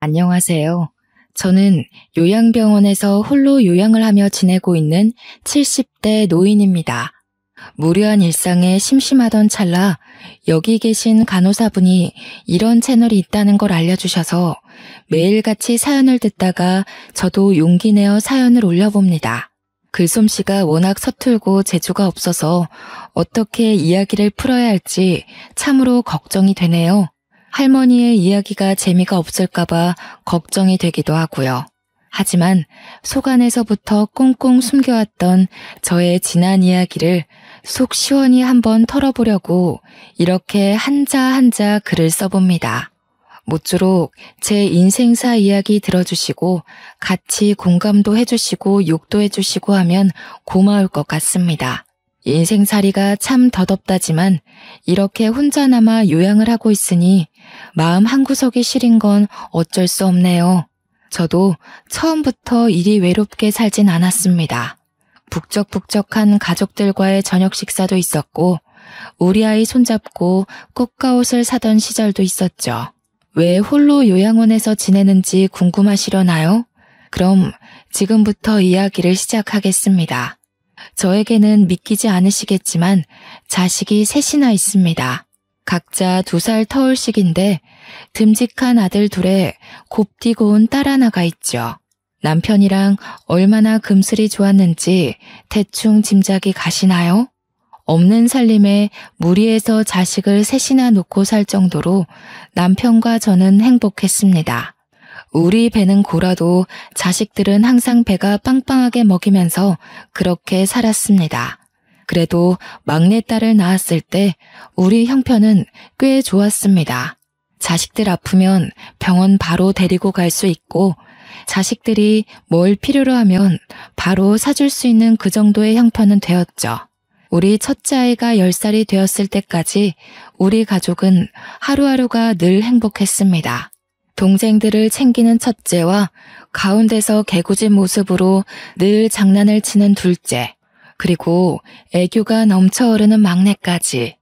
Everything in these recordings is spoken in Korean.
안녕하세요. 저는 요양병원에서 홀로 요양을 하며 지내고 있는 70대 노인입니다. 무료한 일상에 심심하던 찰나 여기 계신 간호사분이 이런 채널이 있다는 걸 알려주셔서 매일같이 사연을 듣다가 저도 용기 내어 사연을 올려봅니다. 글솜씨가 워낙 서툴고 재주가 없어서 어떻게 이야기를 풀어야 할지 참으로 걱정이 되네요. 할머니의 이야기가 재미가 없을까봐 걱정이 되기도 하고요. 하지만 속 안에서부터 꽁꽁 숨겨왔던 저의 지난 이야기를 속 시원히 한번 털어보려고 이렇게 한자 한자 글을 써봅니다. 모쪼록 제 인생사 이야기 들어주시고 같이 공감도 해주시고 욕도 해주시고 하면 고마울 것 같습니다. 인생살이가 참 더덥다지만 이렇게 혼자나마 요양을 하고 있으니 마음 한구석이 시린 건 어쩔 수 없네요. 저도 처음부터 이리 외롭게 살진 않았습니다. 북적북적한 가족들과의 저녁 식사도 있었고 우리 아이 손잡고 꽃가옷을 사던 시절도 있었죠. 왜 홀로 요양원에서 지내는지 궁금하시려나요? 그럼 지금부터 이야기를 시작하겠습니다. 저에게는 믿기지 않으시겠지만 자식이 셋이나 있습니다. 각자 2살 터울씩인데 듬직한 아들 둘에 곱디고 온 딸 하나가 있죠. 남편이랑 얼마나 금슬이 좋았는지 대충 짐작이 가시나요? 없는 살림에 무리해서 자식을 셋이나 놓고 살 정도로 남편과 저는 행복했습니다. 우리 배는 고라도 자식들은 항상 배가 빵빵하게 먹이면서 그렇게 살았습니다. 그래도 막내딸을 낳았을 때 우리 형편은 꽤 좋았습니다. 자식들 아프면 병원 바로 데리고 갈 수 있고 자식들이 뭘 필요로 하면 바로 사줄 수 있는 그 정도의 형편은 되었죠. 우리 첫째 아이가 10살이 되었을 때까지 우리 가족은 하루하루가 늘 행복했습니다. 동생들을 챙기는 첫째와 가운데서 개구진 모습으로 늘 장난을 치는 둘째, 그리고 애교가 넘쳐 흐르는 막내까지.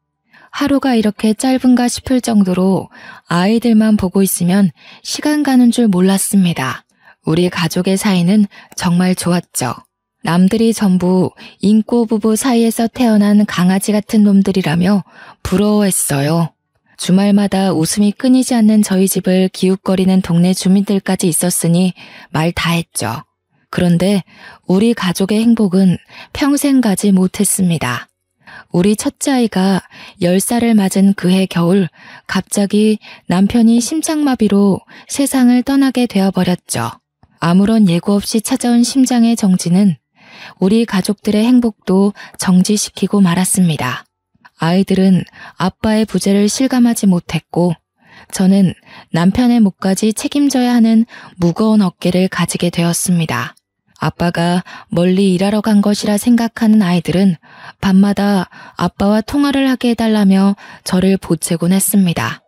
하루가 이렇게 짧은가 싶을 정도로 아이들만 보고 있으면 시간 가는 줄 몰랐습니다. 우리 가족의 사이는 정말 좋았죠. 남들이 전부 인꼬 부부 사이에서 태어난 강아지 같은 놈들이라며 부러워했어요. 주말마다 웃음이 끊이지 않는 저희 집을 기웃거리는 동네 주민들까지 있었으니 말 다 했죠. 그런데 우리 가족의 행복은 평생 가지 못했습니다. 우리 첫째 아이가 10살을 맞은 그해 겨울 갑자기 남편이 심장마비로 세상을 떠나게 되어버렸죠. 아무런 예고 없이 찾아온 심장의 정지는 우리 가족들의 행복도 정지시키고 말았습니다. 아이들은 아빠의 부재를 실감하지 못했고 저는 남편의 몫까지 책임져야 하는 무거운 어깨를 가지게 되었습니다. 아빠가 멀리 일하러 간 것이라 생각하는 아이들은 밤마다 아빠와 통화를 하게 해달라며 저를 보채곤 했습니다.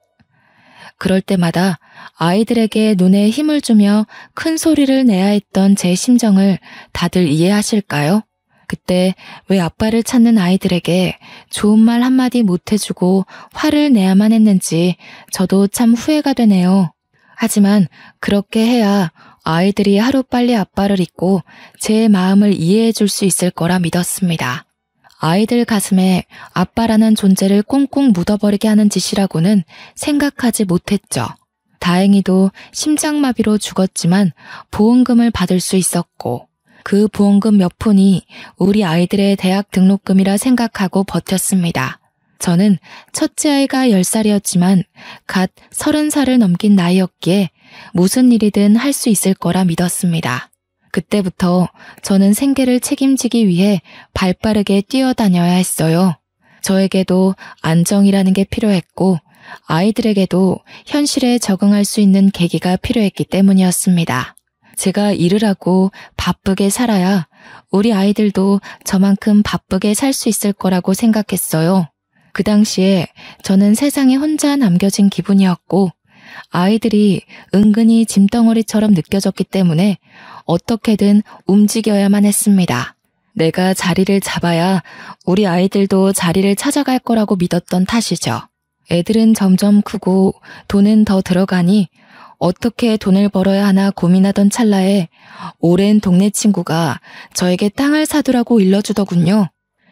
그럴 때마다 아이들에게 눈에 힘을 주며 큰 소리를 내야 했던 제 심정을 다들 이해하실까요? 그때 왜 아빠를 찾는 아이들에게 좋은 말 한마디 못해주고 화를 내야만 했는지 저도 참 후회가 되네요. 하지만 그렇게 해야 아이들이 하루빨리 아빠를 잊고 제 마음을 이해해 줄 수 있을 거라 믿었습니다. 아이들 가슴에 아빠라는 존재를 꽁꽁 묻어버리게 하는 짓이라고는 생각하지 못했죠. 다행히도 심장마비로 죽었지만 보험금을 받을 수 있었고 그 보험금 몇 푼이 우리 아이들의 대학 등록금이라 생각하고 버텼습니다. 저는 첫째 아이가 10살이었지만 갓 30살을 넘긴 나이였기에 무슨 일이든 할 수 있을 거라 믿었습니다. 그때부터 저는 생계를 책임지기 위해 발빠르게 뛰어다녀야 했어요. 저에게도 안정이라는 게 필요했고 아이들에게도 현실에 적응할 수 있는 계기가 필요했기 때문이었습니다. 제가 일을 하고 바쁘게 살아야 우리 아이들도 저만큼 바쁘게 살 수 있을 거라고 생각했어요. 그 당시에 저는 세상에 혼자 남겨진 기분이었고 아이들이 은근히 짐덩어리처럼 느껴졌기 때문에 어떻게든 움직여야만 했습니다. 내가 자리를 잡아야 우리 아이들도 자리를 찾아갈 거라고 믿었던 탓이죠. 애들은 점점 크고 돈은 더 들어가니 어떻게 돈을 벌어야 하나 고민하던 찰나에 오랜 동네 친구가 저에게 땅을 사두라고 일러주더군요.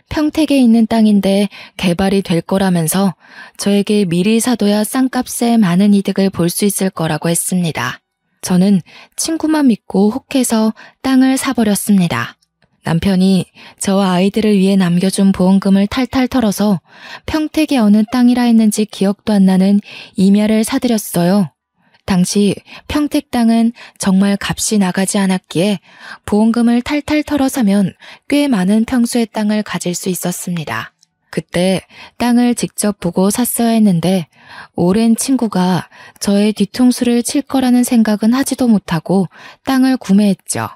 평택에 있는 땅인데 개발이 될 거라면서 저에게 미리 사둬야 싼값에 많은 이득을 볼 수 있을 거라고 했습니다. 저는 친구만 믿고 혹해서 땅을 사버렸습니다. 남편이 저와 아이들을 위해 남겨준 보험금을 탈탈 털어서 평택의 어느 땅이라 했는지 기억도 안 나는 임야를 사들였어요. 당시 평택 땅은 정말 값이 나가지 않았기에 보험금을 탈탈 털어 사면 꽤 많은 평수의 땅을 가질 수 있었습니다. 그때 땅을 직접 보고 샀어야 했는데 오랜 친구가 저의 뒤통수를 칠 거라는 생각은 하지도 못하고 땅을 구매했죠.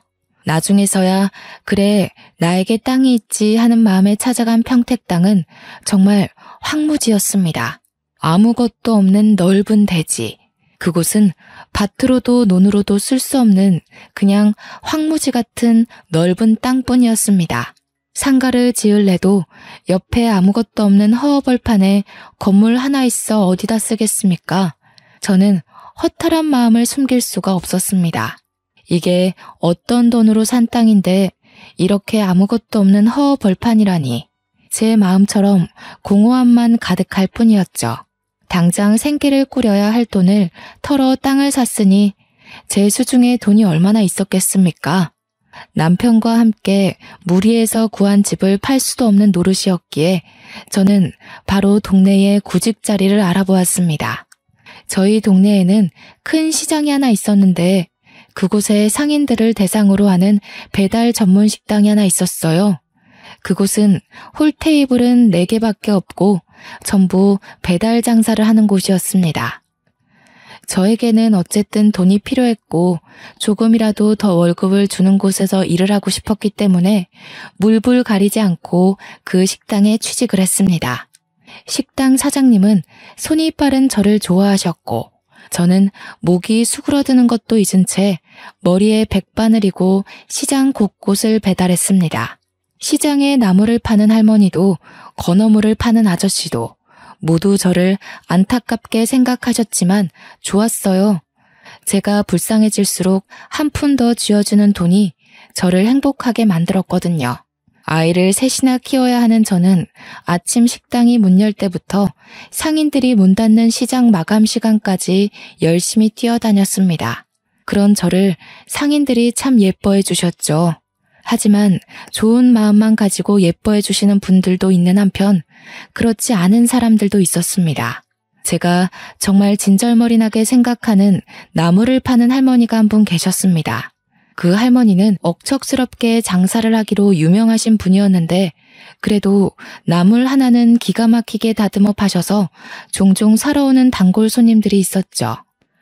나중에서야 그래 나에게 땅이 있지 하는 마음에 찾아간 평택 땅은 정말 황무지였습니다. 아무것도 없는 넓은 대지. 그곳은 밭으로도 논으로도 쓸 수 없는 그냥 황무지 같은 넓은 땅뿐이었습니다. 상가를 지을래도 옆에 아무것도 없는 허허벌판에 건물 하나 있어 어디다 쓰겠습니까? 저는 허탈한 마음을 숨길 수가 없었습니다. 이게 어떤 돈으로 산 땅인데 이렇게 아무것도 없는 허허벌판이라니. 제 마음처럼 공허함만 가득할 뿐이었죠. 당장 생계를 꾸려야 할 돈을 털어 땅을 샀으니 제 수중에 돈이 얼마나 있었겠습니까? 남편과 함께 무리해서 구한 집을 팔 수도 없는 노릇이었기에 저는 바로 동네의 구직자리를 알아보았습니다. 저희 동네에는 큰 시장이 하나 있었는데 그곳에 상인들을 대상으로 하는 배달 전문 식당이 하나 있었어요. 그곳은 홀 테이블은 4개밖에 없고 전부 배달 장사를 하는 곳이었습니다. 저에게는 어쨌든 돈이 필요했고 조금이라도 더 월급을 주는 곳에서 일을 하고 싶었기 때문에 물불 가리지 않고 그 식당에 취직을 했습니다. 식당 사장님은 손이 빠른 저를 좋아하셨고 저는 목이 수그러드는 것도 잊은 채 머리에 백바늘이고 시장 곳곳을 배달했습니다. 시장에 나무를 파는 할머니도 건어물을 파는 아저씨도 모두 저를 안타깝게 생각하셨지만 좋았어요. 제가 불쌍해질수록 한 푼 더 쥐어주는 돈이 저를 행복하게 만들었거든요. 아이를 셋이나 키워야 하는 저는 아침 식당이 문 열 때부터 상인들이 문 닫는 시장 마감 시간까지 열심히 뛰어다녔습니다. 그런 저를 상인들이 참 예뻐해 주셨죠. 하지만 좋은 마음만 가지고 예뻐해 주시는 분들도 있는 한편 그렇지 않은 사람들도 있었습니다. 제가 정말 진절머리나게 생각하는 나무를 파는 할머니가 한 분 계셨습니다. 그 할머니는 억척스럽게 장사를 하기로 유명하신 분이었는데 그래도 나물 하나는 기가 막히게 다듬어 파셔서 종종 사러 오는 단골 손님들이 있었죠.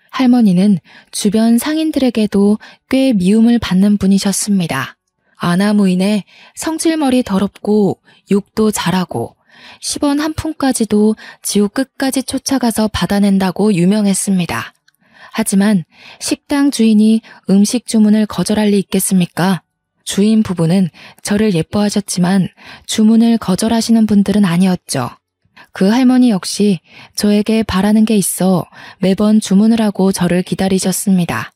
할머니는 주변 상인들에게도 꽤 미움을 받는 분이셨습니다. 아나무인에 성질머리 더럽고 욕도 잘하고 10원 한 푼까지도 지옥 끝까지 쫓아가서 받아낸다고 유명했습니다. 하지만 식당 주인이 음식 주문을 거절할 리 있겠습니까? 주인 부부는 저를 예뻐하셨지만 주문을 거절하시는 분들은 아니었죠. 그 할머니 역시 저에게 바라는 게 있어 매번 주문을 하고 저를 기다리셨습니다.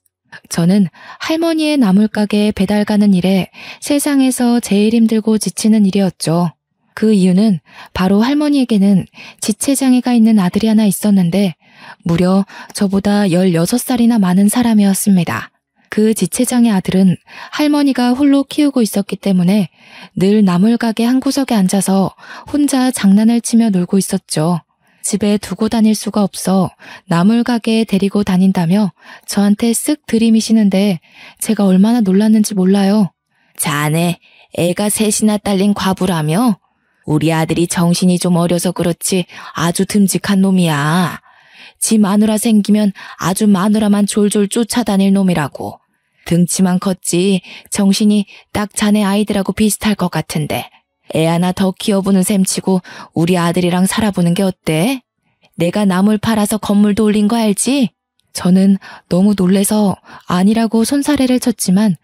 저는 할머니의 나물가게 배달 가는 일에 세상에서 제일 힘들고 지치는 일이었죠. 그 이유는 바로 할머니에게는 지체장애가 있는 아들이 하나 있었는데 무려 저보다 16살이나 많은 사람이었습니다. 그 지체장애 아들은 할머니가 홀로 키우고 있었기 때문에 늘 나물가게 한 구석에 앉아서 혼자 장난을 치며 놀고 있었죠. 집에 두고 다닐 수가 없어 나물가게에 데리고 다닌다며 저한테 쓱 들이미시는데 제가 얼마나 놀랐는지 몰라요. 자네 애가 셋이나 딸린 과부라며? 우리 아들이 정신이 좀 어려서 그렇지 아주 듬직한 놈이야. 지 마누라 생기면 아주 마누라만 졸졸 쫓아다닐 놈이라고. 등치만 컸지 정신이 딱 자네 아이들하고 비슷할 것 같은데 애 하나 더 키워보는 셈치고 우리 아들이랑 살아보는 게 어때? 내가 나물 팔아서 건물도 올린 거 알지? 저는 너무 놀래서 아니라고 손사래를 쳤지만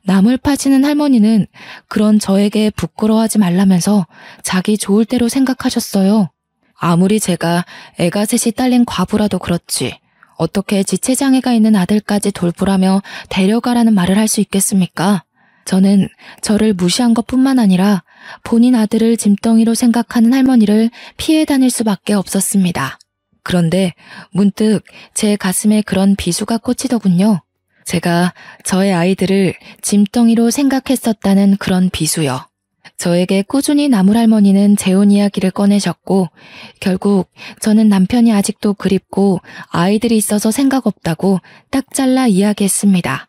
나물 파시는 할머니는 그런 저에게 부끄러워하지 말라면서 자기 좋을 대로 생각하셨어요. 아무리 제가 애가 셋이 딸린 과부라도 그렇지 어떻게 지체장애가 있는 아들까지 돌보라며 데려가라는 말을 할 수 있겠습니까? 저는 저를 무시한 것뿐만 아니라 본인 아들을 짐덩이로 생각하는 할머니를 피해 다닐 수밖에 없었습니다. 그런데 문득 제 가슴에 그런 비수가 꽂히더군요. 제가 저의 아이들을 짐덩이로 생각했었다는 그런 비수요. 저에게 꾸준히 나물할머니는 재혼 이야기를 꺼내셨고 결국 저는 남편이 아직도 그립고 아이들이 있어서 생각 없다고 딱 잘라 이야기했습니다.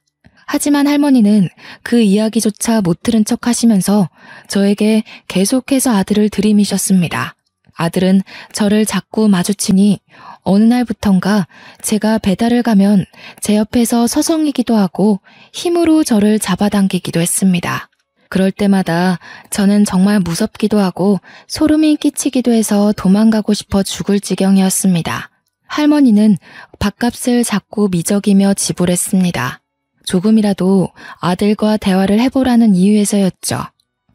하지만 할머니는 그 이야기조차 못 들은 척 하시면서 저에게 계속해서 아들을 들이미셨습니다. 아들은 저를 자꾸 마주치니 어느 날부턴가 제가 배달을 가면 제 옆에서 서성이기도 하고 힘으로 저를 잡아당기기도 했습니다. 그럴 때마다 저는 정말 무섭기도 하고 소름이 끼치기도 해서 도망가고 싶어 죽을 지경이었습니다. 할머니는 밥값을 자꾸 미적이며 지불했습니다. 조금이라도 아들과 대화를 해보라는 이유에서였죠.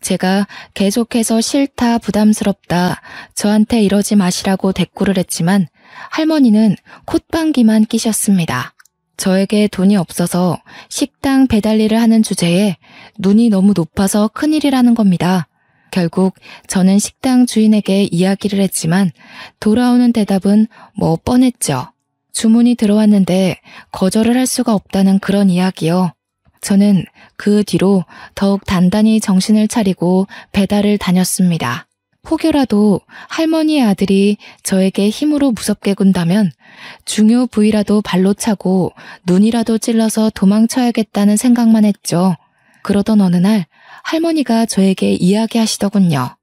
제가 계속해서 싫다, 부담스럽다, 저한테 이러지 마시라고 대꾸를 했지만 할머니는 콧방귀만 끼셨습니다. 저에게 돈이 없어서 식당 배달 일을 하는 주제에 눈이 너무 높아서 큰일이라는 겁니다. 결국 저는 식당 주인에게 이야기를 했지만 돌아오는 대답은 뭐 뻔했죠. 주문이 들어왔는데 거절을 할 수가 없다는 그런 이야기요. 저는 그 뒤로 더욱 단단히 정신을 차리고 배달을 다녔습니다. 혹여라도 할머니의 아들이 저에게 힘으로 무섭게 군다면 중요 부위라도 발로 차고 눈이라도 찔러서 도망쳐야겠다는 생각만 했죠. 그러던 어느 날 할머니가 저에게 이야기하시더군요.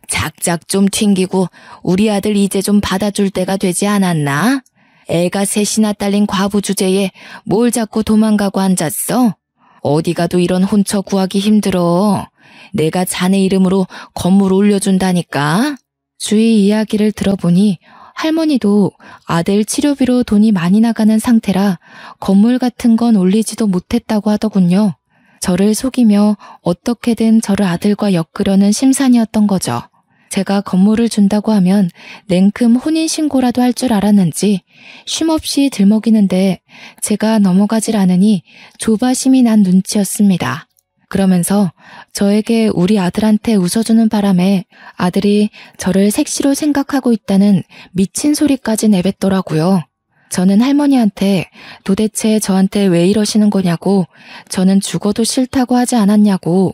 작작 좀 튕기고 우리 아들 이제 좀 받아줄 때가 되지 않았나? 애가 셋이나 딸린 과부 주제에 뭘 자꾸 도망가고 앉았어? 어디 가도 이런 혼처 구하기 힘들어. 내가 자네 이름으로 건물 올려준다니까. 주위 이야기를 들어보니 할머니도 아들 치료비로 돈이 많이 나가는 상태라 건물 같은 건 올리지도 못했다고 하더군요. 저를 속이며 어떻게든 저를 아들과 엮으려는 심산이었던 거죠. 제가 건물을 준다고 하면 냉큼 혼인신고라도 할 줄 알았는지 쉼없이 들먹이는데 제가 넘어가질 않으니 조바심이 난 눈치였습니다. 그러면서 저에게 우리 아들한테 웃어주는 바람에 아들이 저를 색시로 생각하고 있다는 미친 소리까지 내뱉더라고요. 저는 할머니한테 도대체 저한테 왜 이러시는 거냐고, 저는 죽어도 싫다고 하지 않았냐고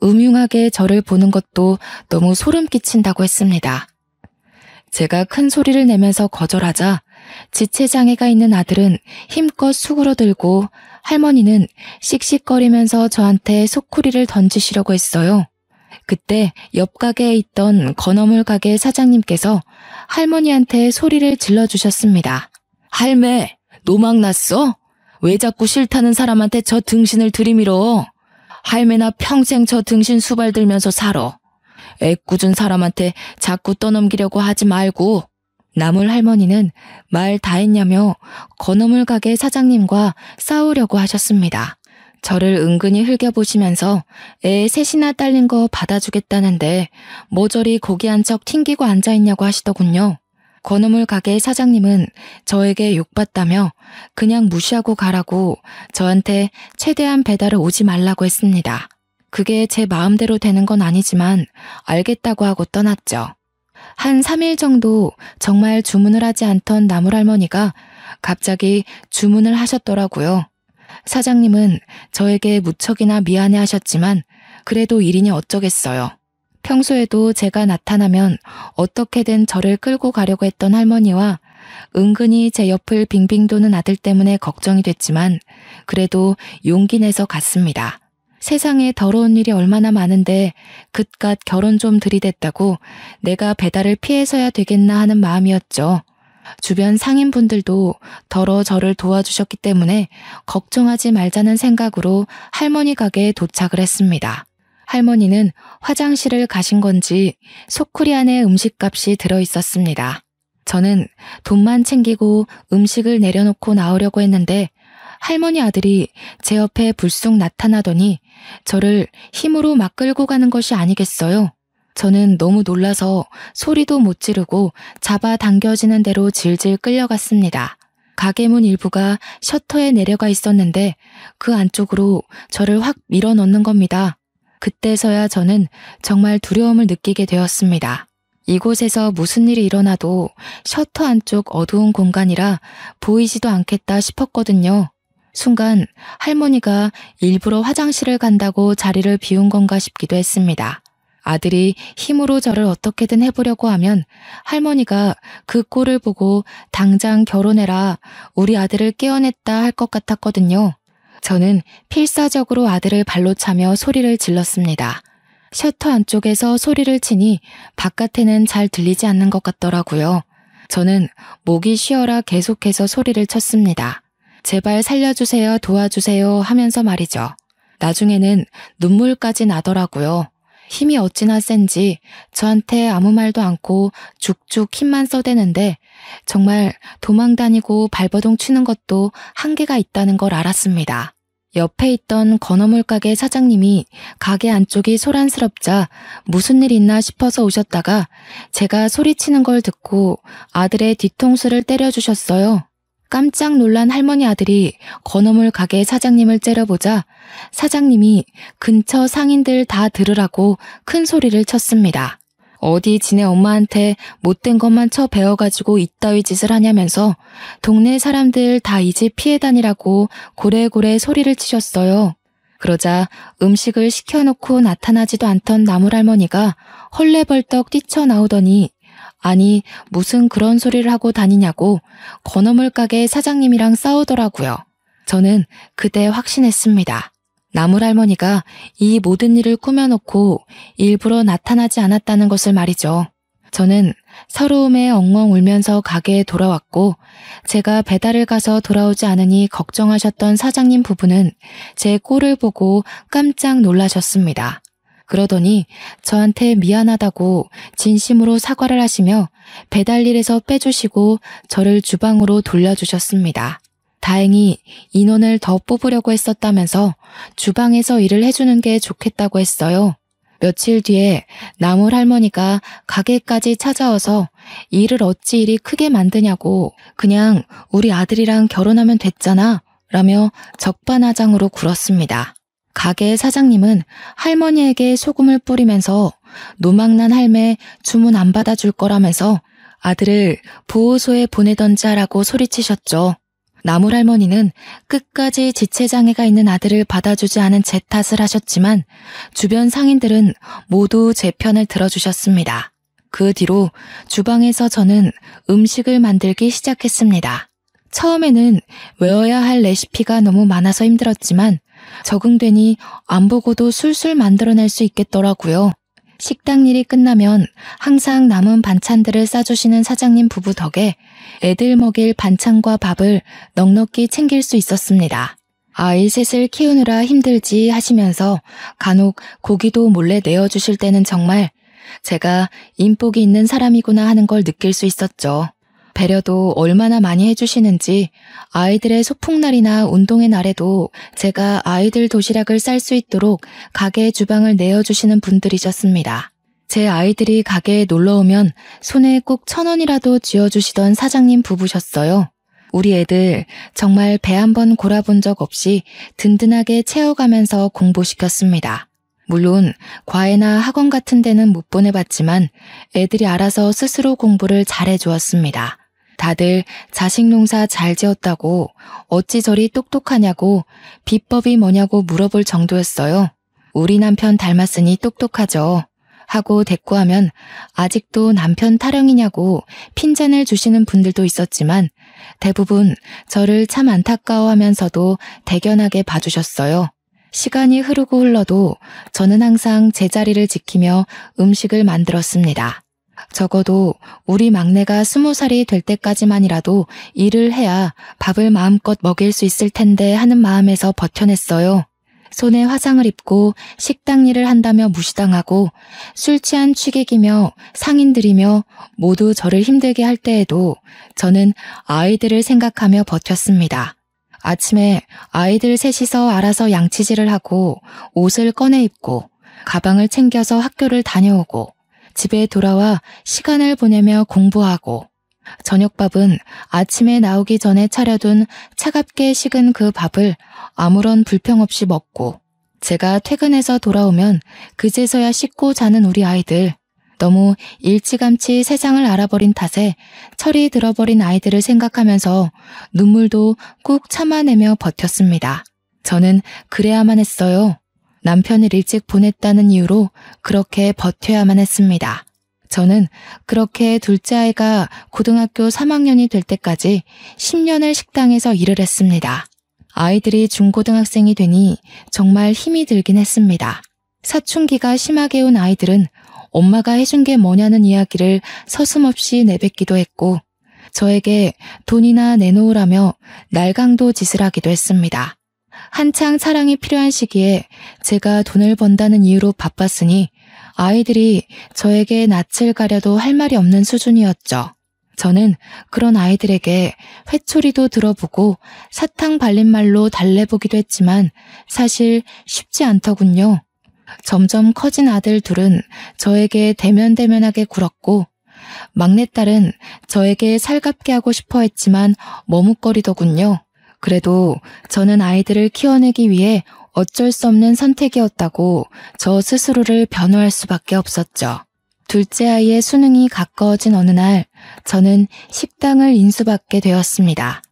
음흉하게 저를 보는 것도 너무 소름 끼친다고 했습니다. 제가 큰 소리를 내면서 거절하자 지체장애가 있는 아들은 힘껏 수그러들고 할머니는 씩씩거리면서 저한테 소쿠리를 던지시려고 했어요. 그때 옆 가게에 있던 건어물 가게 사장님께서 할머니한테 소리를 질러주셨습니다. 할매, 노망 났어? 왜 자꾸 싫다는 사람한테 저 등신을 들이밀어? 할매나 평생 저 등신 수발 들면서 살아. 애꿎은 사람한테 자꾸 떠넘기려고 하지 말고. 나물 할머니는 말 다 했냐며 건어물 가게 사장님과 싸우려고 하셨습니다. 저를 은근히 흘겨보시면서 애 셋이나 딸린 거 받아주겠다는데 모조리 고기 한 척 튕기고 앉아있냐고 하시더군요. 건어물 가게 사장님은 저에게 욕받다며 그냥 무시하고 가라고 저한테 최대한 배달을 오지 말라고 했습니다. 그게 제 마음대로 되는 건 아니지만 알겠다고 하고 떠났죠. 한 3일 정도 정말 주문을 하지 않던 나물할머니가 갑자기 주문을 하셨더라고요. 사장님은 저에게 무척이나 미안해 하셨지만 그래도 일이니 어쩌겠어요. 평소에도 제가 나타나면 어떻게든 저를 끌고 가려고 했던 할머니와 은근히 제 옆을 빙빙 도는 아들 때문에 걱정이 됐지만 그래도 용기 내서 갔습니다. 세상에 더러운 일이 얼마나 많은데 그깟 결혼 좀 들이댔다고 내가 배달을 피해서야 되겠나 하는 마음이었죠. 주변 상인분들도 더러 저를 도와주셨기 때문에 걱정하지 말자는 생각으로 할머니 가게에 도착을 했습니다. 할머니는 화장실을 가신 건지 소쿠리 안에 음식값이 들어있었습니다. 저는 돈만 챙기고 음식을 내려놓고 나오려고 했는데 할머니 아들이 제 옆에 불쑥 나타나더니 저를 힘으로 막 끌고 가는 것이 아니겠어요. 저는 너무 놀라서 소리도 못 지르고 잡아당겨지는 대로 질질 끌려갔습니다. 가게 문 일부가 셔터에 내려가 있었는데 그 안쪽으로 저를 확 밀어넣는 겁니다. 그때서야 저는 정말 두려움을 느끼게 되었습니다. 이곳에서 무슨 일이 일어나도 셔터 안쪽 어두운 공간이라 보이지도 않겠다 싶었거든요. 순간 할머니가 일부러 화장실을 간다고 자리를 비운 건가 싶기도 했습니다. 아들이 힘으로 저를 어떻게든 해보려고 하면 할머니가 그 꼴을 보고 당장 결혼해라, 우리 아들을 깨어냈다 할 것 같았거든요. 저는 필사적으로 아들을 발로 차며 소리를 질렀습니다. 셔터 안쪽에서 소리를 치니 바깥에는 잘 들리지 않는 것 같더라고요. 저는 목이 쉬어라 계속해서 소리를 쳤습니다. 제발 살려주세요, 도와주세요 하면서 말이죠. 나중에는 눈물까지 나더라고요. 힘이 어찌나 센지 저한테 아무 말도 않고 죽죽 힘만 써대는데 정말 도망다니고 발버둥 치는 것도 한계가 있다는 걸 알았습니다. 옆에 있던 건어물 가게 사장님이 가게 안쪽이 소란스럽자 무슨 일 있나 싶어서 오셨다가 제가 소리치는 걸 듣고 아들의 뒤통수를 때려주셨어요. 깜짝 놀란 할머니 아들이 건어물 가게 사장님을 째려보자 사장님이 근처 상인들 다 들으라고 큰 소리를 쳤습니다. 어디 지네 엄마한테 못된 것만 쳐 배워가지고 이따위 짓을 하냐면서 동네 사람들 다 이 집 피해 다니라고 고래고래 소리를 치셨어요. 그러자 음식을 시켜놓고 나타나지도 않던 나물할머니가 헐레벌떡 뛰쳐나오더니 아니 무슨 그런 소리를 하고 다니냐고 건어물 가게 사장님이랑 싸우더라고요. 저는 그때 확신했습니다. 나물할머니가 이 모든 일을 꾸며놓고 일부러 나타나지 않았다는 것을 말이죠. 저는 서러움에 엉엉 울면서 가게에 돌아왔고 제가 배달을 가서 돌아오지 않으니 걱정하셨던 사장님 부부는 제 꼴을 보고 깜짝 놀라셨습니다. 그러더니 저한테 미안하다고 진심으로 사과를 하시며 배달일에서 빼주시고 저를 주방으로 돌려주셨습니다. 다행히 인원을 더 뽑으려고 했었다면서 주방에서 일을 해주는 게 좋겠다고 했어요. 며칠 뒤에 나물 할머니가 가게까지 찾아와서 일을 어찌 이리 크게 만드냐고 그냥 우리 아들이랑 결혼하면 됐잖아 라며 적반하장으로 굴었습니다. 가게 사장님은 할머니에게 소금을 뿌리면서 노망난 할매 주문 안 받아줄 거라면서 아들을 보호소에 보내던지 하라고 소리치셨죠. 나물할머니는 끝까지 지체장애가 있는 아들을 받아주지 않은 제 탓을 하셨지만 주변 상인들은 모두 제 편을 들어주셨습니다. 그 뒤로 주방에서 저는 음식을 만들기 시작했습니다. 처음에는 외워야 할 레시피가 너무 많아서 힘들었지만 적응되니 안 보고도 술술 만들어낼 수 있겠더라고요. 식당 일이 끝나면 항상 남은 반찬들을 싸주시는 사장님 부부 덕에 애들 먹일 반찬과 밥을 넉넉히 챙길 수 있었습니다. 아이 셋을 키우느라 힘들지 하시면서 간혹 고기도 몰래 내어주실 때는 정말 제가 인복이 있는 사람이구나 하는 걸 느낄 수 있었죠. 배려도 얼마나 많이 해주시는지 아이들의 소풍날이나 운동회 날에도 제가 아이들 도시락을 쌀 수 있도록 가게 주방을 내어주시는 분들이셨습니다. 제 아이들이 가게에 놀러오면 손에 꼭 1,000원이라도 쥐어주시던 사장님 부부셨어요. 우리 애들 정말 배 한 번 골아본 적 없이 든든하게 채워가면서 공부시켰습니다. 물론 과외나 학원 같은 데는 못 보내봤지만 애들이 알아서 스스로 공부를 잘해주었습니다. 다들 자식 농사 잘 지었다고 어찌 저리 똑똑하냐고 비법이 뭐냐고 물어볼 정도였어요. 우리 남편 닮았으니 똑똑하죠. 하고 대꾸하면 아직도 남편 타령이냐고 핀잔을 주시는 분들도 있었지만 대부분 저를 참 안타까워하면서도 대견하게 봐주셨어요. 시간이 흐르고 흘러도 저는 항상 제자리를 지키며 음식을 만들었습니다. 적어도 우리 막내가 20살이 될 때까지만이라도 일을 해야 밥을 마음껏 먹일 수 있을 텐데 하는 마음에서 버텨냈어요. 손에 화상을 입고 식당 일을 한다며 무시당하고 술 취한 취객이며 상인들이며 모두 저를 힘들게 할 때에도 저는 아이들을 생각하며 버텼습니다. 아침에 아이들 셋이서 알아서 양치질을 하고 옷을 꺼내 입고 가방을 챙겨서 학교를 다녀오고 집에 돌아와 시간을 보내며 공부하고 저녁밥은 아침에 나오기 전에 차려둔 차갑게 식은 그 밥을 아무런 불평 없이 먹고, 제가 퇴근해서 돌아오면 그제서야 씻고 자는 우리 아이들. 너무 일찌감치 세상을 알아버린 탓에 철이 들어버린 아이들을 생각하면서 눈물도 꾹 참아내며 버텼습니다. 저는 그래야만 했어요. 남편을 일찍 보냈다는 이유로 그렇게 버텨야만 했습니다. 저는 그렇게 둘째 아이가 고등학교 3학년이 될 때까지 10년을 식당에서 일을 했습니다. 아이들이 중고등학생이 되니 정말 힘이 들긴 했습니다. 사춘기가 심하게 온 아이들은 엄마가 해준 게 뭐냐는 이야기를 서슴없이 내뱉기도 했고, 저에게 돈이나 내놓으라며 날강도 짓을 하기도 했습니다. 한창 사랑이 필요한 시기에 제가 돈을 번다는 이유로 바빴으니 아이들이 저에게 낯을 가려도 할 말이 없는 수준이었죠. 저는 그런 아이들에게 회초리도 들어보고 사탕 발린 말로 달래보기도 했지만 사실 쉽지 않더군요. 점점 커진 아들 둘은 저에게 대면대면하게 굴었고, 막내딸은 저에게 살갑게 하고 싶어 했지만 머뭇거리더군요. 그래도 저는 아이들을 키워내기 위해 어쩔 수 없는 선택이었다고 저 스스로를 변호할 수밖에 없었죠. 둘째 아이의 수능이 가까워진 어느 날 저는 식당을 인수받게 되었습니다.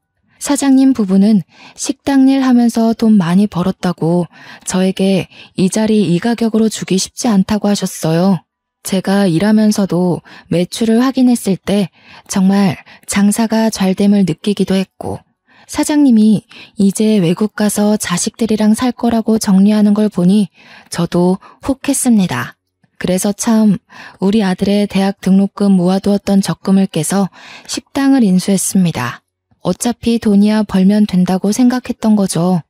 사장님 부부는 식당 일 하면서 돈 많이 벌었다고 저에게 이 자리 이 가격으로 주기 쉽지 않다고 하셨어요. 제가 일하면서도 매출을 확인했을 때 정말 장사가 잘 됨을 느끼기도 했고, 사장님이 이제 외국 가서 자식들이랑 살 거라고 정리하는 걸 보니 저도 혹했습니다. 그래서 참 우리 아들의 대학 등록금 모아두었던 적금을 깨서 식당을 인수했습니다. 어차피 돈이야 벌면 된다고 생각했던 거죠.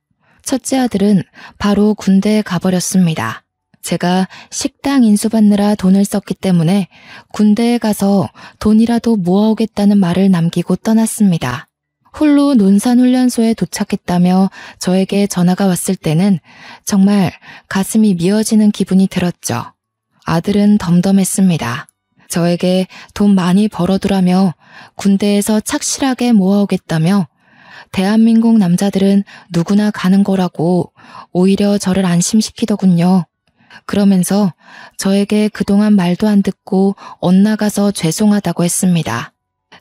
첫째 아들은 바로 군대에 가버렸습니다. 제가 식당 인수받느라 돈을 썼기 때문에 군대에 가서 돈이라도 모아오겠다는 말을 남기고 떠났습니다. 홀로 논산훈련소에 도착했다며 저에게 전화가 왔을 때는 정말 가슴이 미어지는 기분이 들었죠. 아들은 덤덤했습니다. 저에게 돈 많이 벌어두라며 군대에서 착실하게 모아오겠다며 대한민국 남자들은 누구나 가는 거라고 오히려 저를 안심시키더군요. 그러면서 저에게 그동안 말도 안 듣고 엇나가서 죄송하다고 했습니다.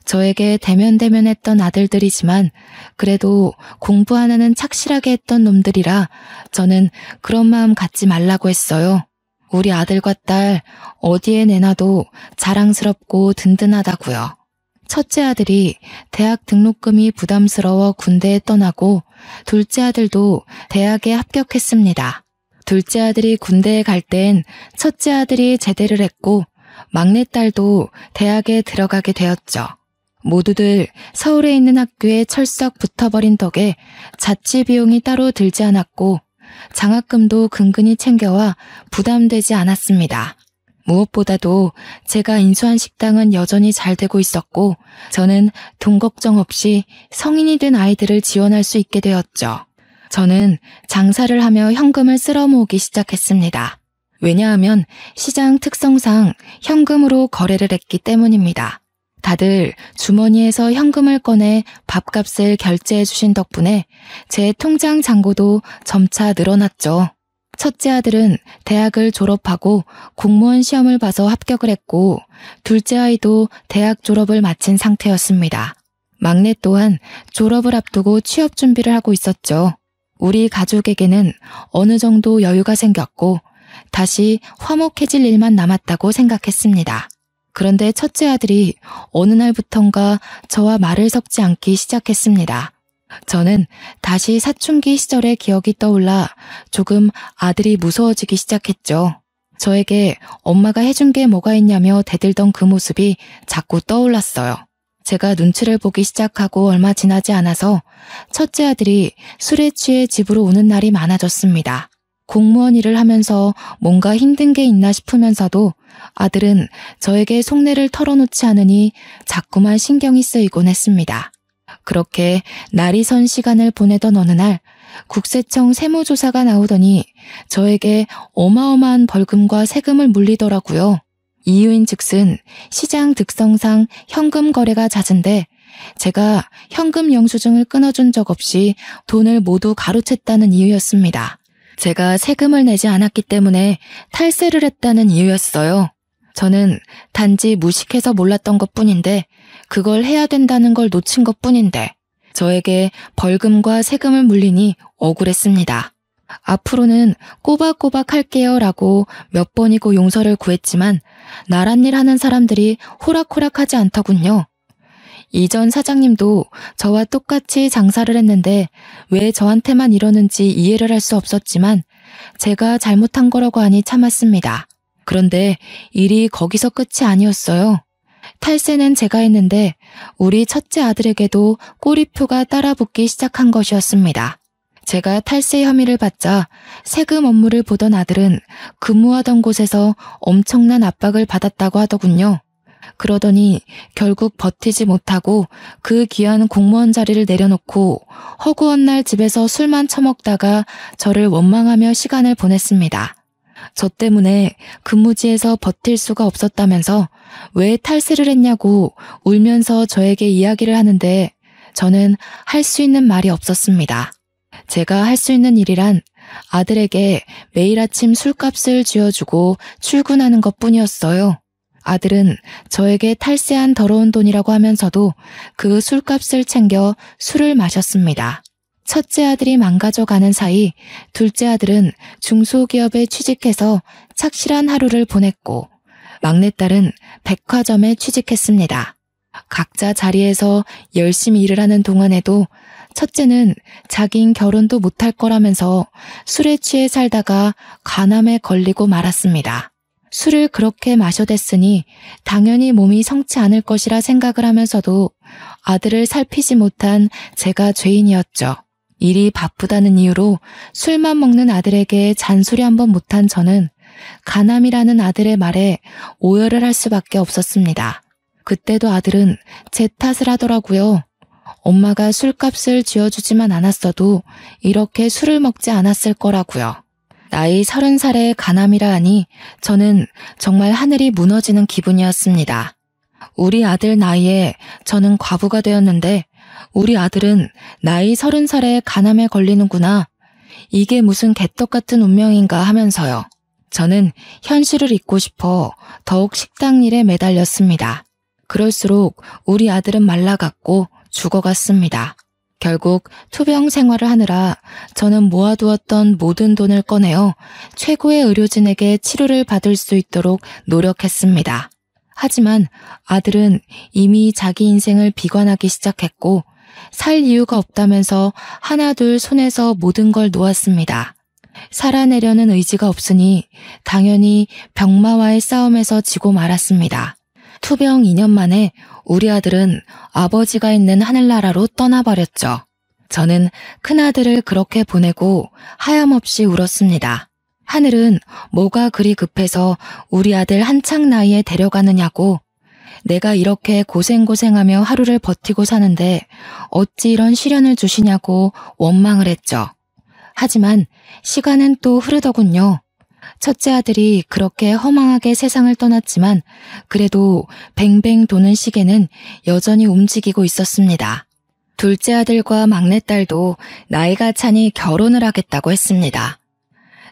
저에게 대면대면했던 아들들이지만 그래도 공부 하나는 착실하게 했던 놈들이라 저는 그런 마음 갖지 말라고 했어요. 우리 아들과 딸 어디에 내놔도 자랑스럽고 든든하다고요. 첫째 아들이 대학 등록금이 부담스러워 군대에 떠나고 둘째 아들도 대학에 합격했습니다. 둘째 아들이 군대에 갈 땐 첫째 아들이 제대를 했고 막내딸도 대학에 들어가게 되었죠. 모두들 서울에 있는 학교에 철썩 붙어버린 덕에 자취 비용이 따로 들지 않았고 장학금도 근근히 챙겨와 부담되지 않았습니다. 무엇보다도 제가 인수한 식당은 여전히 잘 되고 있었고 저는 돈 걱정 없이 성인이 된 아이들을 지원할 수 있게 되었죠. 저는 장사를 하며 현금을 쓸어 모으기 시작했습니다. 왜냐하면 시장 특성상 현금으로 거래를 했기 때문입니다. 다들 주머니에서 현금을 꺼내 밥값을 결제해 주신 덕분에 제 통장 잔고도 점차 늘어났죠. 첫째 아들은 대학을 졸업하고 공무원 시험을 봐서 합격을 했고 둘째 아이도 대학 졸업을 마친 상태였습니다. 막내 또한 졸업을 앞두고 취업 준비를 하고 있었죠. 우리 가족에게는 어느 정도 여유가 생겼고 다시 화목해질 일만 남았다고 생각했습니다. 그런데 첫째 아들이 어느 날부턴가 저와 말을 섞지 않기 시작했습니다. 저는 다시 사춘기 시절의 기억이 떠올라 조금 아들이 무서워지기 시작했죠. 저에게 엄마가 해준 게 뭐가 있냐며 대들던 그 모습이 자꾸 떠올랐어요. 제가 눈치를 보기 시작하고 얼마 지나지 않아서 첫째 아들이 술에 취해 집으로 오는 날이 많아졌습니다. 공무원 일을 하면서 뭔가 힘든 게 있나 싶으면서도 아들은 저에게 속내를 털어놓지 않으니 자꾸만 신경이 쓰이곤 했습니다. 그렇게 날이 선 시간을 보내던 어느 날 국세청 세무조사가 나오더니 저에게 어마어마한 벌금과 세금을 물리더라고요. 이유인즉슨 시장 특성상 현금 거래가 잦은데 제가 현금 영수증을 끊어준 적 없이 돈을 모두 가로챘다는 이유였습니다. 제가 세금을 내지 않았기 때문에 탈세를 했다는 이유였어요. 저는 단지 무식해서 몰랐던 것뿐인데 그걸 해야 된다는 걸 놓친 것뿐인데 저에게 벌금과 세금을 물리니 억울했습니다. 앞으로는 꼬박꼬박 할게요 라고 몇 번이고 용서를 구했지만 나란 일 하는 사람들이 호락호락하지 않더군요. 이전 사장님도 저와 똑같이 장사를 했는데 왜 저한테만 이러는지 이해를 할 수 없었지만 제가 잘못한 거라고 하니 참았습니다. 그런데 일이 거기서 끝이 아니었어요. 탈세는 제가 했는데 우리 첫째 아들에게도 꼬리표가 따라붙기 시작한 것이었습니다. 제가 탈세 혐의를 받자 세금 업무를 보던 아들은 근무하던 곳에서 엄청난 압박을 받았다고 하더군요. 그러더니 결국 버티지 못하고 그 귀한 공무원 자리를 내려놓고 허구한 날 집에서 술만 처먹다가 저를 원망하며 시간을 보냈습니다. 저 때문에 근무지에서 버틸 수가 없었다면서 왜 탈세를 했냐고 울면서 저에게 이야기를 하는데 저는 할 수 있는 말이 없었습니다. 제가 할 수 있는 일이란 아들에게 매일 아침 술값을 쥐어주고 출근하는 것뿐이었어요. 아들은 저에게 탈세한 더러운 돈이라고 하면서도 그 술값을 챙겨 술을 마셨습니다. 첫째 아들이 망가져가는 사이 둘째 아들은 중소기업에 취직해서 착실한 하루를 보냈고 막내딸은 백화점에 취직했습니다. 각자 자리에서 열심히 일을 하는 동안에도 첫째는 자긴 결혼도 못할 거라면서 술에 취해 살다가 간암에 걸리고 말았습니다. 술을 그렇게 마셔댔으니 당연히 몸이 성치 않을 것이라 생각을 하면서도 아들을 살피지 못한 제가 죄인이었죠. 일이 바쁘다는 이유로 술만 먹는 아들에게 잔소리 한번 못한 저는 간암이라는 아들의 말에 오열을 할 수밖에 없었습니다. 그때도 아들은 제 탓을 하더라고요. 엄마가 술값을 쥐어주지만 않았어도 이렇게 술을 먹지 않았을 거라고요. 나이 30살에 간암이라 하니 저는 정말 하늘이 무너지는 기분이었습니다. 우리 아들 나이에 저는 과부가 되었는데 우리 아들은 나이 30살에 간암에 걸리는구나. 이게 무슨 개떡 같은 운명인가 하면서요. 저는 현실을 잊고 싶어 더욱 식당 일에 매달렸습니다. 그럴수록 우리 아들은 말라갔고 죽어갔습니다. 결국 투병 생활을 하느라 저는 모아두었던 모든 돈을 꺼내어 최고의 의료진에게 치료를 받을 수 있도록 노력했습니다. 하지만 아들은 이미 자기 인생을 비관하기 시작했고 살 이유가 없다면서 하나둘 손에서 모든 걸 놓았습니다. 살아내려는 의지가 없으니 당연히 병마와의 싸움에서 지고 말았습니다. 투병 2년 만에 우리 아들은 아버지가 있는 하늘나라로 떠나버렸죠. 저는 큰아들을 그렇게 보내고 하염없이 울었습니다. 하늘은 뭐가 그리 급해서 우리 아들 한창 나이에 데려가느냐고. 내가 이렇게 고생고생하며 하루를 버티고 사는데 어찌 이런 시련을 주시냐고 원망을 했죠. 하지만 시간은 또 흐르더군요. 첫째 아들이 그렇게 허망하게 세상을 떠났지만 그래도 뱅뱅 도는 시계는 여전히 움직이고 있었습니다. 둘째 아들과 막내딸도 나이가 차니 결혼을 하겠다고 했습니다.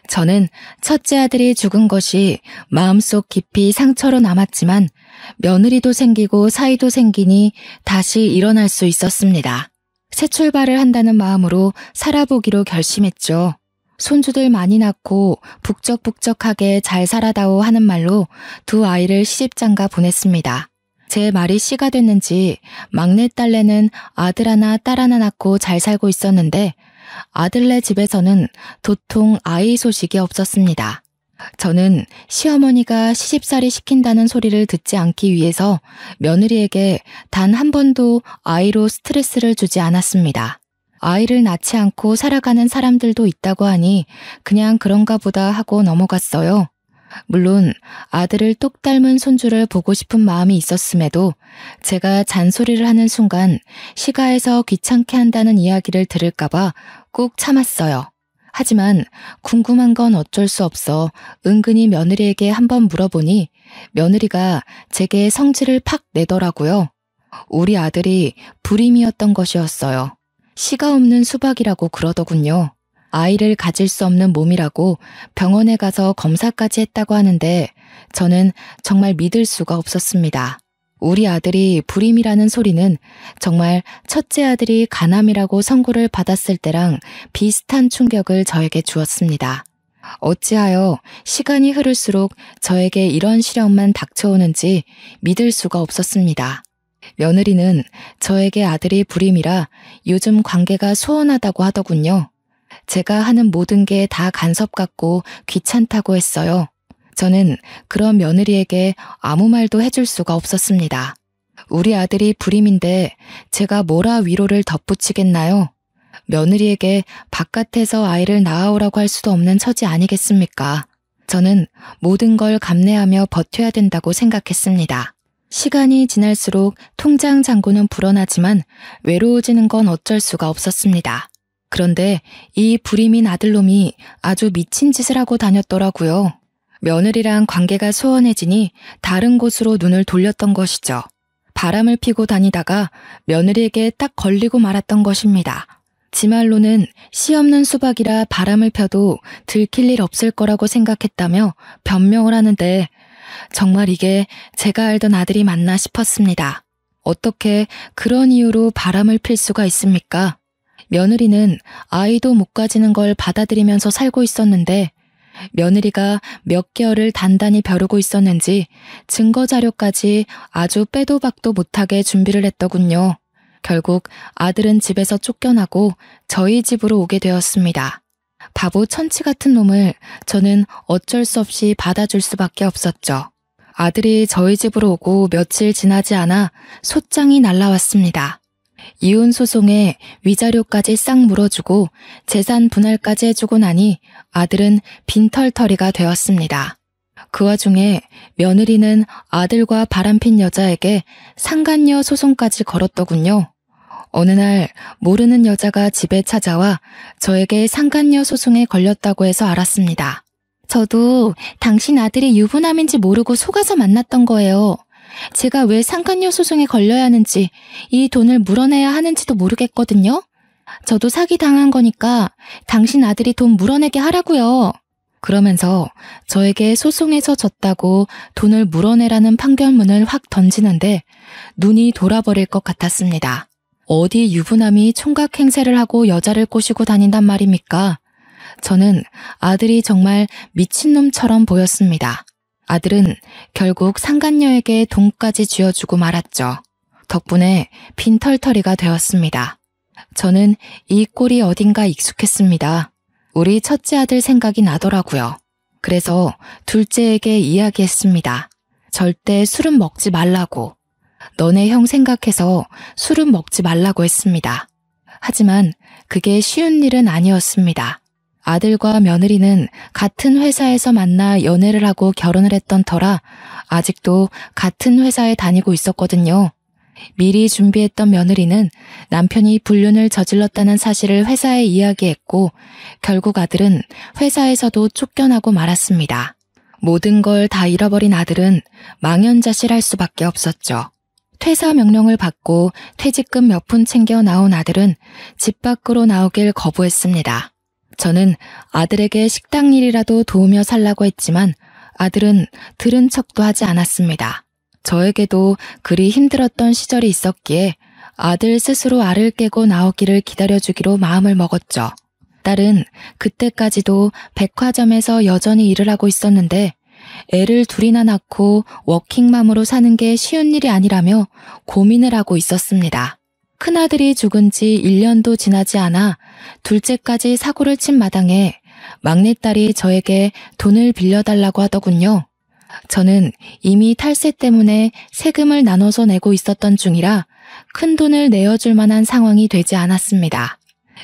저는 첫째 아들이 죽은 것이 마음속 깊이 상처로 남았지만 며느리도 생기고 사이도 생기니 다시 일어날 수 있었습니다. 새 출발을 한다는 마음으로 살아보기로 결심했죠. 손주들 많이 낳고 북적북적하게 잘 살아다오 하는 말로 두 아이를 시집장가 보냈습니다. 제 말이 씨가 됐는지 막내딸내는 아들 하나 딸 하나 낳고 잘 살고 있었는데 아들네 집에서는 도통 아이 소식이 없었습니다. 저는 시어머니가 시집살이 시킨다는 소리를 듣지 않기 위해서 며느리에게 단 한 번도 아이로 스트레스를 주지 않았습니다. 아이를 낳지 않고 살아가는 사람들도 있다고 하니 그냥 그런가 보다 하고 넘어갔어요. 물론 아들을 똑 닮은 손주를 보고 싶은 마음이 있었음에도 제가 잔소리를 하는 순간 시가에서 귀찮게 한다는 이야기를 들을까봐 꾹 참았어요. 하지만 궁금한 건 어쩔 수 없어 은근히 며느리에게 한번 물어보니 며느리가 제게 성질을 팍 내더라고요. 우리 아들이 불임이었던 것이었어요. 씨가 없는 수박이라고 그러더군요. 아이를 가질 수 없는 몸이라고 병원에 가서 검사까지 했다고 하는데 저는 정말 믿을 수가 없었습니다. 우리 아들이 불임이라는 소리는 정말 첫째 아들이 간암이라고 선고를 받았을 때랑 비슷한 충격을 저에게 주었습니다. 어찌하여 시간이 흐를수록 저에게 이런 시련만 닥쳐오는지 믿을 수가 없었습니다. 며느리는 저에게 아들이 불임이라 요즘 관계가 소원하다고 하더군요. 제가 하는 모든 게 다 간섭 같고 귀찮다고 했어요. 저는 그런 며느리에게 아무 말도 해줄 수가 없었습니다. 우리 아들이 불임인데 제가 뭐라 위로를 덧붙이겠나요? 며느리에게 바깥에서 아이를 낳아오라고 할 수도 없는 처지 아니겠습니까? 저는 모든 걸 감내하며 버텨야 된다고 생각했습니다. 시간이 지날수록 통장 잔고는 불어나지만 외로워지는 건 어쩔 수가 없었습니다. 그런데 이 불임인 아들놈이 아주 미친 짓을 하고 다녔더라고요. 며느리랑 관계가 소원해지니 다른 곳으로 눈을 돌렸던 것이죠. 바람을 피고 다니다가 며느리에게 딱 걸리고 말았던 것입니다. 지 말로는 씨 없는 수박이라 바람을 펴도 들킬 일 없을 거라고 생각했다며 변명을 하는데 정말 이게 제가 알던 아들이 맞나 싶었습니다. 어떻게 그런 이유로 바람을 필 수가 있습니까? 며느리는 아이도 못 가지는 걸 받아들이면서 살고 있었는데 며느리가 몇 개월을 단단히 벼르고 있었는지 증거 자료까지 아주 빼도 박도 못하게 준비를 했더군요. 결국 아들은 집에서 쫓겨나고 저희 집으로 오게 되었습니다. 바보 천치 같은 놈을 저는 어쩔 수 없이 받아줄 수밖에 없었죠. 아들이 저희 집으로 오고 며칠 지나지 않아 소장이 날라왔습니다. 이혼 소송에 위자료까지 싹 물어주고 재산 분할까지 해주고 나니 아들은 빈털터리가 되었습니다. 그 와중에 며느리는 아들과 바람핀 여자에게 상간녀 소송까지 걸었더군요. 어느 날 모르는 여자가 집에 찾아와 저에게 상간녀 소송에 걸렸다고 해서 알았습니다. 저도 당신 아들이 유부남인지 모르고 속아서 만났던 거예요. 제가 왜 상간녀 소송에 걸려야 하는지, 이 돈을 물어내야 하는지도 모르겠거든요. 저도 사기당한 거니까 당신 아들이 돈 물어내게 하라고요. 그러면서 저에게 소송에서 졌다고 돈을 물어내라는 판결문을 확 던지는데 눈이 돌아버릴 것 같았습니다. 어디 유부남이 총각 행세를 하고 여자를 꼬시고 다닌단 말입니까? 저는 아들이 정말 미친놈처럼 보였습니다. 아들은 결국 상간녀에게 돈까지 쥐어주고 말았죠. 덕분에 빈털터리가 되었습니다. 저는 이 꼴이 어딘가 익숙했습니다. 우리 첫째 아들 생각이 나더라고요. 그래서 둘째에게 이야기했습니다. 절대 술은 먹지 말라고. 너네 형 생각해서 술은 먹지 말라고 했습니다. 하지만 그게 쉬운 일은 아니었습니다. 아들과 며느리는 같은 회사에서 만나 연애를 하고 결혼을 했던 터라 아직도 같은 회사에 다니고 있었거든요. 미리 준비했던 며느리는 남편이 불륜을 저질렀다는 사실을 회사에 이야기했고 결국 아들은 회사에서도 쫓겨나고 말았습니다. 모든 걸 다 잃어버린 아들은 망연자실할 수밖에 없었죠. 퇴사 명령을 받고 퇴직금 몇 푼 챙겨 나온 아들은 집 밖으로 나오길 거부했습니다. 저는 아들에게 식당 일이라도 도우며 살라고 했지만 아들은 들은 척도 하지 않았습니다. 저에게도 그리 힘들었던 시절이 있었기에 아들 스스로 알을 깨고 나오기를 기다려주기로 마음을 먹었죠. 딸은 그때까지도 백화점에서 여전히 일을 하고 있었는데 애를 둘이나 낳고 워킹맘으로 사는 게 쉬운 일이 아니라며 고민을 하고 있었습니다. 큰아들이 죽은 지 1년도 지나지 않아 둘째까지 사고를 친 마당에 막내딸이 저에게 돈을 빌려달라고 하더군요. 저는 이미 탈세 때문에 세금을 나눠서 내고 있었던 중이라 큰 돈을 내어줄 만한 상황이 되지 않았습니다.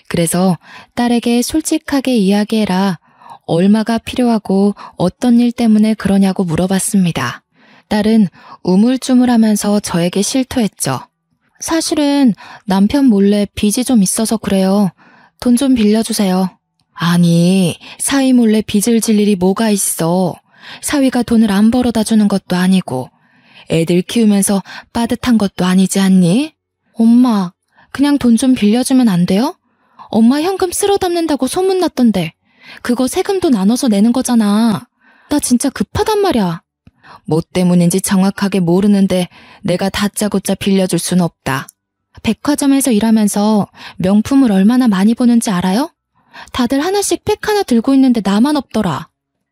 그래서 딸에게 솔직하게 이야기해라. 얼마가 필요하고 어떤 일 때문에 그러냐고 물어봤습니다. 딸은 우물쭈물하면서 저에게 실토했죠. 사실은 남편 몰래 빚이 좀 있어서 그래요. 돈 좀 빌려주세요. 아니, 사위 몰래 빚을 질 일이 뭐가 있어. 사위가 돈을 안 벌어다 주는 것도 아니고 애들 키우면서 빠듯한 것도 아니지 않니? 엄마, 그냥 돈 좀 빌려주면 안 돼요? 엄마 현금 쓸어 담는다고 소문났던데 그거 세금도 나눠서 내는 거잖아. 나 진짜 급하단 말이야. 뭐 때문인지 정확하게 모르는데 내가 다짜고짜 빌려줄 순 없다. 백화점에서 일하면서 명품을 얼마나 많이 보는지 알아요? 다들 하나씩 백 하나 들고 있는데 나만 없더라.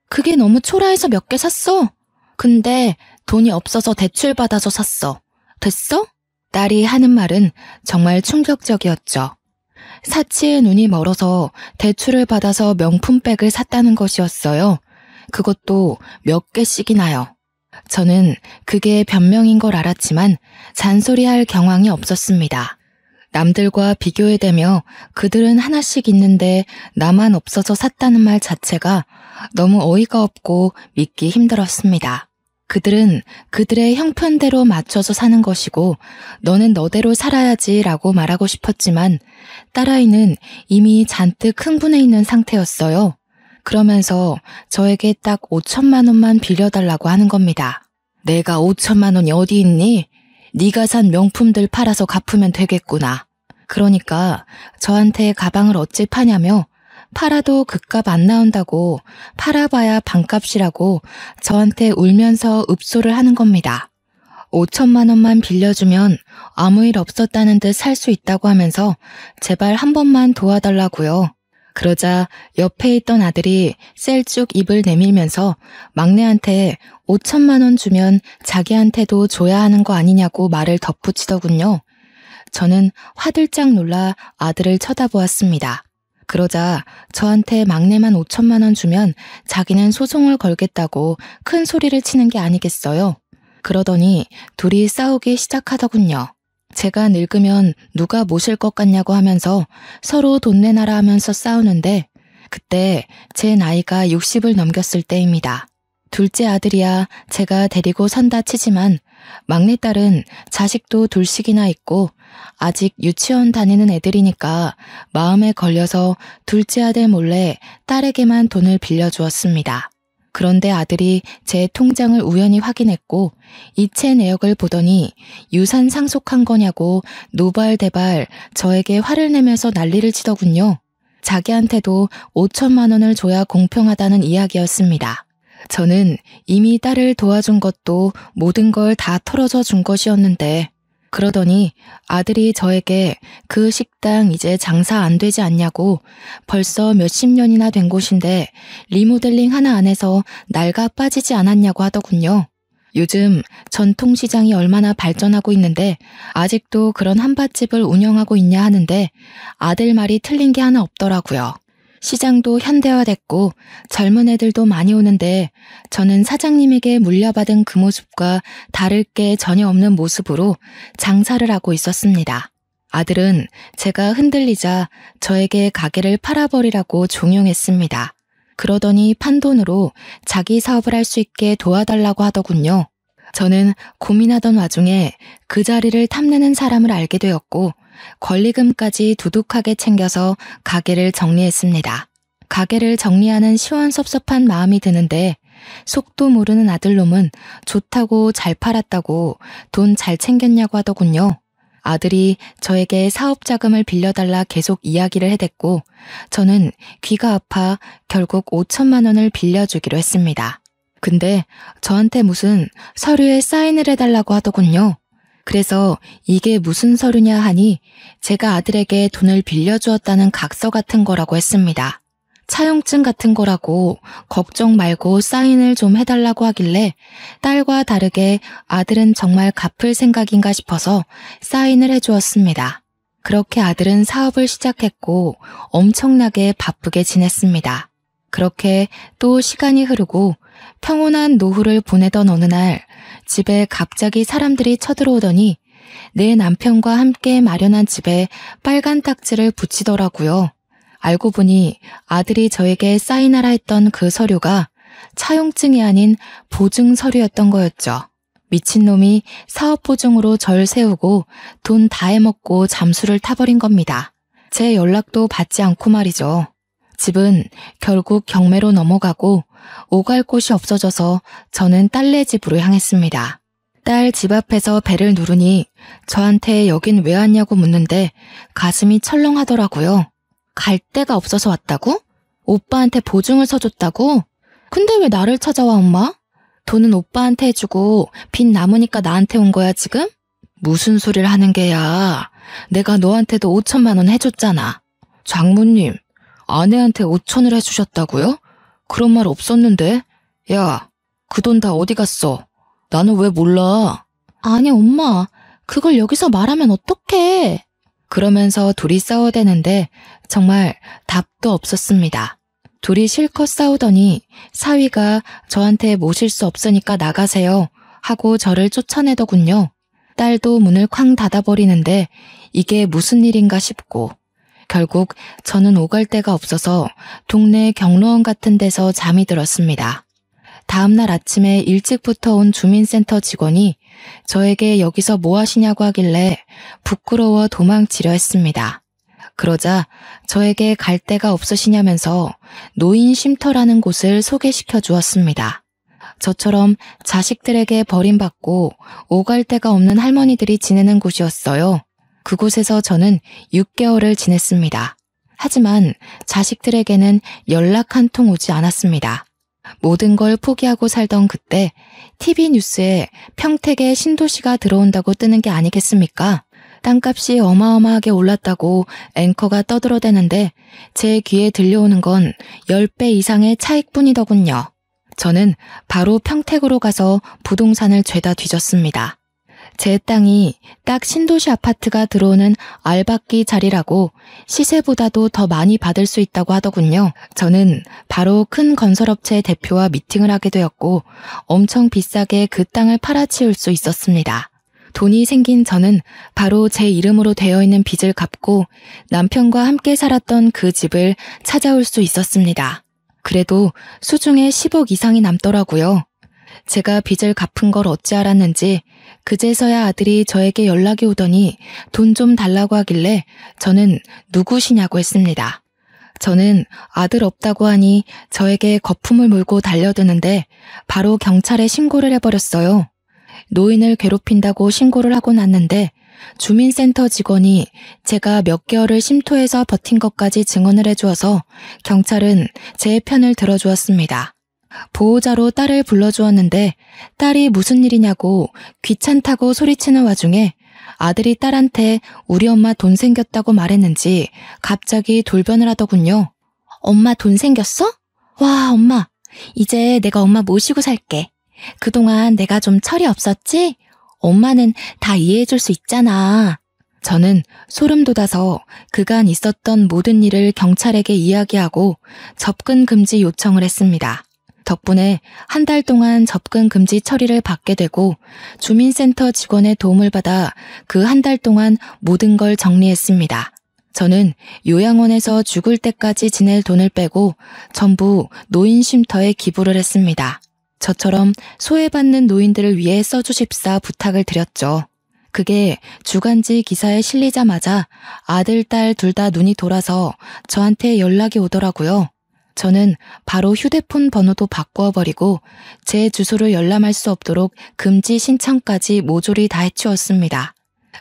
그게 너무 초라해서 몇 개 샀어. 근데 돈이 없어서 대출받아서 샀어. 됐어? 딸이 하는 말은 정말 충격적이었죠. 사치에 눈이 멀어서 대출을 받아서 명품백을 샀다는 것이었어요. 그것도 몇 개씩이나요. 저는 그게 변명인 걸 알았지만 잔소리할 경황이 없었습니다. 남들과 비교해대며 그들은 하나씩 있는데 나만 없어서 샀다는 말 자체가 너무 어이가 없고 믿기 힘들었습니다. 그들은 그들의 형편대로 맞춰서 사는 것이고 너는 너대로 살아야지 라고 말하고 싶었지만 딸아이는 이미 잔뜩 흥분해 있는 상태였어요. 그러면서 저에게 딱 5천만 원만 빌려달라고 하는 겁니다. 내가 5천만 원이 어디 있니? 네가 산 명품들 팔아서 갚으면 되겠구나. 그러니까 저한테 가방을 어찌 파냐며 팔아도 그값 안 나온다고 팔아봐야 반값이라고 저한테 울면서 읍소를 하는 겁니다. 5천만 원만 빌려주면 아무 일 없었다는 듯 살 수 있다고 하면서 제발 한 번만 도와달라고요. 그러자 옆에 있던 아들이 셀쭉 입을 내밀면서 막내한테 5천만 원 주면 자기한테도 줘야 하는 거 아니냐고 말을 덧붙이더군요. 저는 화들짝 놀라 아들을 쳐다보았습니다. 그러자 저한테 막내만 5천만 원 주면 자기는 소송을 걸겠다고 큰 소리를 치는 게 아니겠어요. 그러더니 둘이 싸우기 시작하더군요. 제가 늙으면 누가 모실 것 같냐고 하면서 서로 돈 내놔라 하면서 싸우는데 그때 제 나이가 60을 넘겼을 때입니다. 둘째 아들이야 제가 데리고 산다 치지만 막내딸은 자식도 둘씩이나 있고 아직 유치원 다니는 애들이니까 마음에 걸려서 둘째 아들 몰래 딸에게만 돈을 빌려주었습니다. 그런데 아들이 제 통장을 우연히 확인했고 이체 내역을 보더니 유산 상속한 거냐고 노발대발 저에게 화를 내면서 난리를 치더군요. 자기한테도 5천만 원을 줘야 공평하다는 이야기였습니다. 저는 이미 딸을 도와준 것도 모든 걸 다 털어져 준 것이었는데 그러더니 아들이 저에게 그 식당 이제 장사 안 되지 않냐고 벌써 몇십 년이나 된 곳인데 리모델링 하나 안 해서 낡아 빠지지 않았냐고 하더군요. 요즘 전통시장이 얼마나 발전하고 있는데 아직도 그런 한밭집을 운영하고 있냐 하는데 아들 말이 틀린 게 하나 없더라고요. 시장도 현대화됐고 젊은 애들도 많이 오는데 저는 사장님에게 물려받은 그 모습과 다를 게 전혀 없는 모습으로 장사를 하고 있었습니다. 아들은 제가 흔들리자 저에게 가게를 팔아버리라고 종용했습니다. 그러더니 판돈으로 자기 사업을 할 수 있게 도와달라고 하더군요. 저는 고민하던 와중에 그 자리를 탐내는 사람을 알게 되었고 권리금까지 두둑하게 챙겨서 가게를 정리했습니다. 가게를 정리하는 시원섭섭한 마음이 드는데 속도 모르는 아들놈은 좋다고 잘 팔았다고 돈 잘 챙겼냐고 하더군요. 아들이 저에게 사업자금을 빌려달라 계속 이야기를 해댔고 저는 귀가 아파 결국 5천만 원을 빌려주기로 했습니다. 근데 저한테 무슨 서류에 사인을 해달라고 하더군요. 그래서 이게 무슨 서류냐 하니 제가 아들에게 돈을 빌려주었다는 각서 같은 거라고 했습니다. 차용증 같은 거라고 걱정 말고 사인을 좀 해달라고 하길래 딸과 다르게 아들은 정말 갚을 생각인가 싶어서 사인을 해주었습니다. 그렇게 아들은 사업을 시작했고 엄청나게 바쁘게 지냈습니다. 그렇게 또 시간이 흐르고 평온한 노후를 보내던 어느 날 집에 갑자기 사람들이 쳐들어오더니 내 남편과 함께 마련한 집에 빨간 딱지를 붙이더라고요. 알고 보니 아들이 저에게 사인하라 했던 그 서류가 차용증이 아닌 보증 서류였던 거였죠. 미친놈이 사업보증으로 절 세우고 돈 다 해먹고 잠수를 타버린 겁니다. 제 연락도 받지 않고 말이죠. 집은 결국 경매로 넘어가고 오갈 곳이 없어져서 저는 딸네 집으로 향했습니다. 딸 집 앞에서 벨을 누르니 저한테 여긴 왜 왔냐고 묻는데 가슴이 철렁하더라고요. 갈 데가 없어서 왔다고? 오빠한테 보증을 서줬다고? 근데 왜 나를 찾아와, 엄마? 돈은 오빠한테 해주고 빚 남으니까 나한테 온 거야, 지금? 무슨 소리를 하는 게야. 내가 너한테도 5천만 원 해줬잖아. 장모님, 아내한테 5천을 해주셨다고요? 그런 말 없었는데? 야, 그 돈 다 어디 갔어? 나는 왜 몰라? 아니, 엄마, 그걸 여기서 말하면 어떡해? 그러면서 둘이 싸워대는데 정말 답도 없었습니다. 둘이 실컷 싸우더니 사위가 저한테 모실 수 없으니까 나가세요 하고 저를 쫓아내더군요. 딸도 문을 쾅 닫아버리는데 이게 무슨 일인가 싶고 결국 저는 오갈 데가 없어서 동네 경로원 같은 데서 잠이 들었습니다. 다음날 아침에 일찍부터 온 주민센터 직원이 저에게 여기서 뭐 하시냐고 하길래 부끄러워 도망치려 했습니다. 그러자 저에게 갈 데가 없으시냐면서 노인 쉼터라는 곳을 소개시켜 주었습니다. 저처럼 자식들에게 버림받고 오갈 데가 없는 할머니들이 지내는 곳이었어요. 그곳에서 저는 6개월을 지냈습니다. 하지만 자식들에게는 연락 한 통 오지 않았습니다. 모든 걸 포기하고 살던 그때 TV 뉴스에 평택에 신도시가 들어온다고 뜨는 게 아니겠습니까? 땅값이 어마어마하게 올랐다고 앵커가 떠들어대는데 제 귀에 들려오는 건 10배 이상의 차익뿐이더군요. 저는 바로 평택으로 가서 부동산을 죄다 뒤졌습니다. 제 땅이 딱 신도시 아파트가 들어오는 알박기 자리라고 시세보다도 더 많이 받을 수 있다고 하더군요. 저는 바로 큰 건설업체 대표와 미팅을 하게 되었고 엄청 비싸게 그 땅을 팔아치울 수 있었습니다. 돈이 생긴 저는 바로 제 이름으로 되어 있는 빚을 갚고 남편과 함께 살았던 그 집을 찾아올 수 있었습니다. 그래도 수중에 10억 이상이 남더라고요. 제가 빚을 갚은 걸 어찌 알았는지 그제서야 아들이 저에게 연락이 오더니 돈 좀 달라고 하길래 저는 누구시냐고 했습니다. 저는 아들 없다고 하니 저에게 거품을 물고 달려드는데 바로 경찰에 신고를 해버렸어요. 노인을 괴롭힌다고 신고를 하고 났는데 주민센터 직원이 제가 몇 개월을 쉼터에서 버틴 것까지 증언을 해주어서 경찰은 제 편을 들어주었습니다. 보호자로 딸을 불러주었는데 딸이 무슨 일이냐고 귀찮다고 소리치는 와중에 아들이 딸한테 우리 엄마 돈 생겼다고 말했는지 갑자기 돌변을 하더군요. 엄마 돈 생겼어? 와, 엄마, 이제 내가 엄마 모시고 살게. 그동안 내가 좀 철이 없었지? 엄마는 다 이해해줄 수 있잖아. 저는 소름 돋아서 그간 있었던 모든 일을 경찰에게 이야기하고 접근 금지 요청을 했습니다. 덕분에 한 달 동안 접근 금지 처리를 받게 되고 주민센터 직원의 도움을 받아 그 한 달 동안 모든 걸 정리했습니다. 저는 요양원에서 죽을 때까지 지낼 돈을 빼고 전부 노인 쉼터에 기부를 했습니다. 저처럼 소외받는 노인들을 위해 써주십사 부탁을 드렸죠. 그게 주간지 기사에 실리자마자 아들, 딸 둘 다 눈이 돌아서 저한테 연락이 오더라고요. 저는 바로 휴대폰 번호도 바꾸어버리고 제 주소를 열람할 수 없도록 금지 신청까지 모조리 다 해치웠습니다.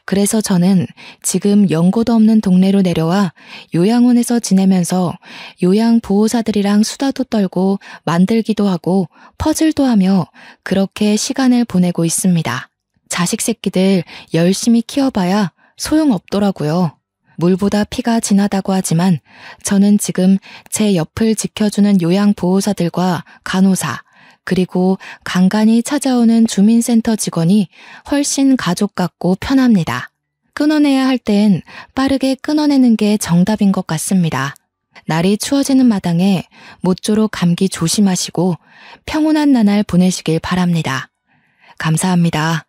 그래서 저는 지금 연고도 없는 동네로 내려와 요양원에서 지내면서 요양보호사들이랑 수다도 떨고 만들기도 하고 퍼즐도 하며 그렇게 시간을 보내고 있습니다. 자식 새끼들 열심히 키워봐야 소용없더라고요. 물보다 피가 진하다고 하지만 저는 지금 제 옆을 지켜주는 요양보호사들과 간호사, 그리고 간간히 찾아오는 주민센터 직원이 훨씬 가족 같고 편합니다. 끊어내야 할 땐 빠르게 끊어내는 게 정답인 것 같습니다. 날이 추워지는 마당에 모쪼록 감기 조심하시고 평온한 나날 보내시길 바랍니다. 감사합니다.